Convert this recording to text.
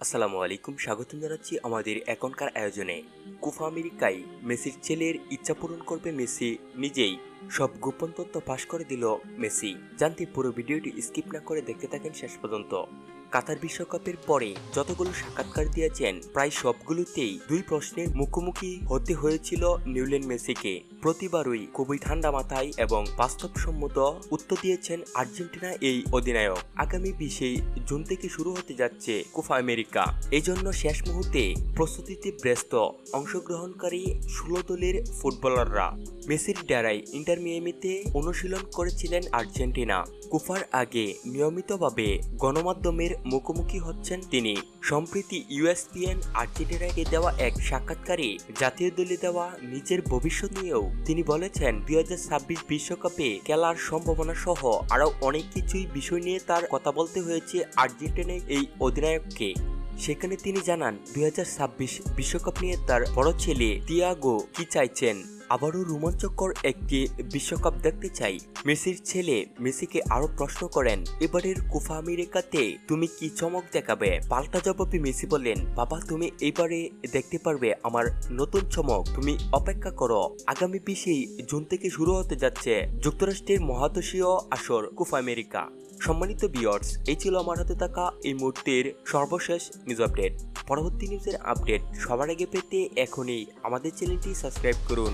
আসসালামু আলাইকুম, স্বাগতম জানাচ্ছি আমাদের এখনকার আয়োজনে। কোপা আমেরিকায় মেসির ছেলের ইচ্ছা পূরণ করবে মেসি নিজেই, সব গোপন তথ্য ফাঁস করে দিল মেসি। জানতে পুরো ভিডিওটি স্কিপ না করে দেখতে থাকেন শেষ পর্যন্ত। কাতার বিশ্বকাপের পরে যতগুলো সাক্ষাৎকার দিয়েছেন প্রায় সবগুলোতেই দুই প্রশ্নের মুখোমুখি হতে হয়েছিল নিউল্যান্ড মেসিকে। প্রতিবারই খুবই ঠান্ডা মাথায় এবং বাস্তবসম্মত উত্তর দিয়েছেন আর্জেন্টিনা এই অধিনায়ক। আগামী 20 জুন থেকে শুরু হতে যাচ্ছে কোপা আমেরিকা, এই জন্য শেষ মুহূর্তে প্রস্তুতিতে ব্যস্ত অংশগ্রহণকারী 16 দলের ফুটবলাররা। মেসির ডেরায় ইন্টার মিয়ামিতে অনুশীলন করেছিলেন আর্জেন্টিনা। কোপার আগে নিয়মিতভাবে গণমাধ্যমের মুখোমুখি হচ্ছেন তিনি। সম্প্রতি ইউএসপিএন আর্জেন্টিনাকে দেওয়া এক সাক্ষাৎকারে জাতীয় দলে দেওয়া নিজের ভবিষ্যৎ নিয়েও তিনি বলেছেন 2026 বিশ্বকাপে খেলার সম্ভাবনা সহ আরও অনেক কিছুই বিষয় নিয়ে তার কথা বলতে হয়েছে আর্জেন্টিনার এই অধিনায়ককে। সেখানে তিনি জানান 2026 বিশ্বকাপ নিয়ে তার বড় ছেলে তিয়াগো কি চাইছেন। আবারও রোমাঞ্চকর একটি বিশ্বকাপ দেখতে চাই। মেসির ছেলে মেসিকে আরো প্রশ্ন করেন, এবারের কোপা আমেরিকাতে তুমি কি চমক দেখাবে? পাল্টা জবাবে মেসি বলেন, বাবা তুমি এবারে দেখতে পারবে আমার নতুন চমক, তুমি অপেক্ষা করো। আগামী 20 জুন থেকে শুরু হতে যাচ্ছে যুক্তরাষ্ট্রের মহাদেশীয় আসর কোপা আমেরিকা। সম্মানিত ভিউয়ার্স, এই ছিল আমার হাতে থাকা এই মুহূর্তের সর্বশেষ নিউজ আপডেট। পরবর্তী নিউজের আপডেট সবার আগে পেতে এখনই আমাদের চ্যানেলটি সাবস্ক্রাইব করুন।